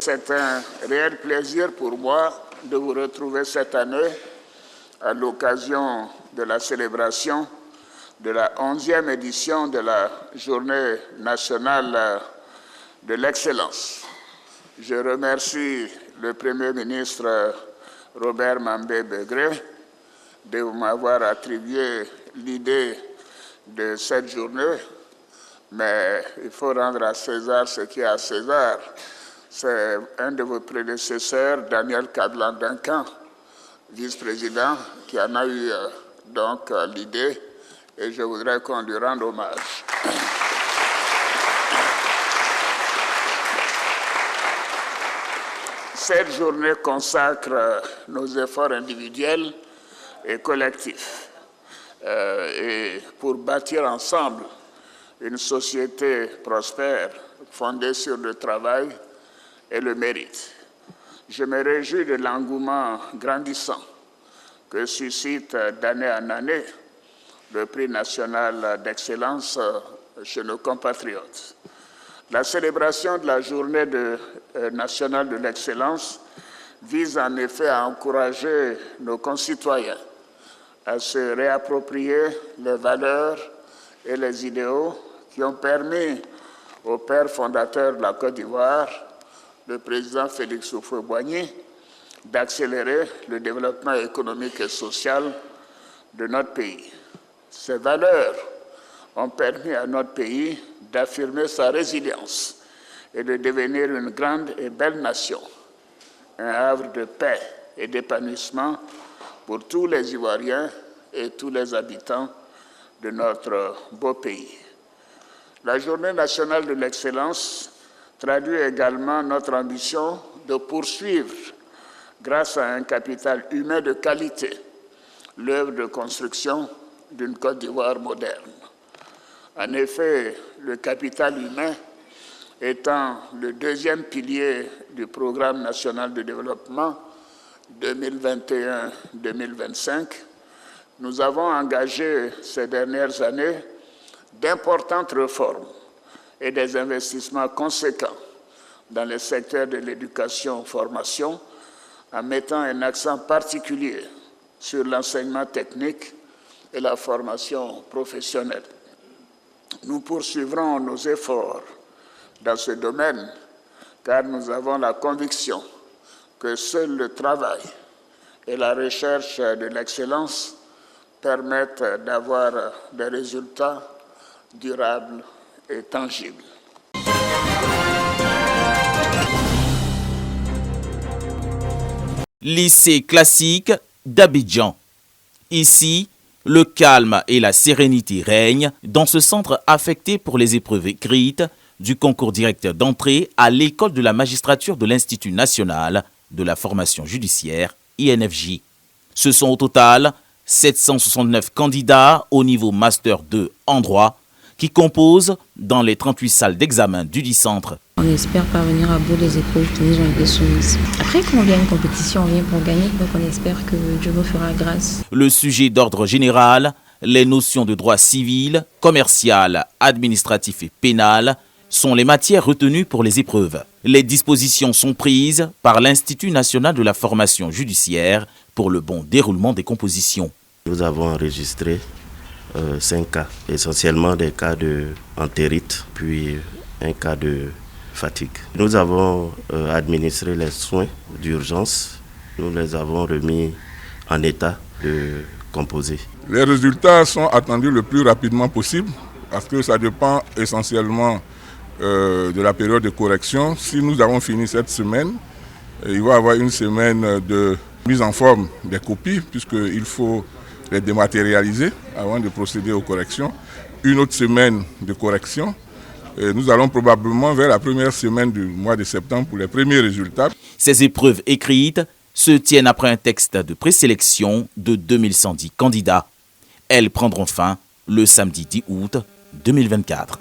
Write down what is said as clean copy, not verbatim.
c'est un réel plaisir pour moi de vous retrouver cette année à l'occasion de la célébration de la 11e édition de la Journée nationale de l'excellence. Je remercie le Premier ministre Robert Mambé-Begré de m'avoir attribué l'idée de cette journée, mais il faut rendre à César ce qui est à César. C'est un de vos prédécesseurs, Daniel Cadlan-Duncan, vice-président, qui en a eu donc l'idée, et je voudrais qu'on lui rende hommage. Cette journée consacre nos efforts individuels et collectifs et pour bâtir ensemble une société prospère fondée sur le travail et le mérite. Je me réjouis de l'engouement grandissant que suscite d'année en année le prix national d'excellence chez nos compatriotes. La célébration de la journée nationale de l'excellence vise en effet à encourager nos concitoyens à se réapproprier les valeurs et les idéaux qui ont permis au père fondateur de la Côte d'Ivoire, le président Félix Houphouët-Boigny, d'accélérer le développement économique et social de notre pays. Ces valeurs ont permis à notre pays d'affirmer sa résilience et de devenir une grande et belle nation, un havre de paix et d'épanouissement pour tous les Ivoiriens et tous les habitants de notre beau pays. La Journée nationale de l'excellence traduit également notre ambition de poursuivre, grâce à un capital humain de qualité, l'œuvre de construction d'une Côte d'Ivoire moderne. En effet, le capital humain étant le deuxième pilier du Programme national de développement 2021-2025, nous avons engagé ces dernières années d'importantes réformes et des investissements conséquents dans les secteurs de l'éducation-formation, en mettant un accent particulier sur l'enseignement technique et la formation professionnelle. Nous poursuivrons nos efforts dans ce domaine car nous avons la conviction que seul le travail et la recherche de l'excellence permettent d'avoir des résultats durables et tangibles. Lycée classique d'Abidjan. Ici, le calme et la sérénité règnent dans ce centre affecté pour les épreuves écrites du concours directeur d'entrée à l'école de la magistrature de l'Institut national de la formation judiciaire, INFJ. Ce sont au total 769 candidats au niveau Master 2 en droit qui composent dans les 38 salles d'examen du centre. On espère parvenir à bout des épreuves qui nous ont été soumises. Après, quand on vient à une compétition, on vient pour gagner, donc on espère que Dieu nous fera grâce. Le sujet d'ordre général, les notions de droit civil, commercial, administratif et pénal sont les matières retenues pour les épreuves. Les dispositions sont prises par l'Institut national de la formation judiciaire pour le bon déroulement des compositions. Nous avons enregistré 5 cas, essentiellement des cas d'entérite, puis un cas de fatigue. Nous avons administré les soins d'urgence. Nous les avons remis en état de composer. Les résultats sont attendus le plus rapidement possible parce que ça dépend essentiellement de la période de correction. Si nous avons fini cette semaine, il va y avoir une semaine de mise en forme des copies puisqu'il faut les dématérialiser avant de procéder aux corrections. Une autre semaine de correction. Et nous allons probablement vers la première semaine du mois de septembre pour les premiers résultats. Ces épreuves écrites se tiennent après un texte de présélection de 2110 candidats. Elles prendront fin le samedi 10 août 2024.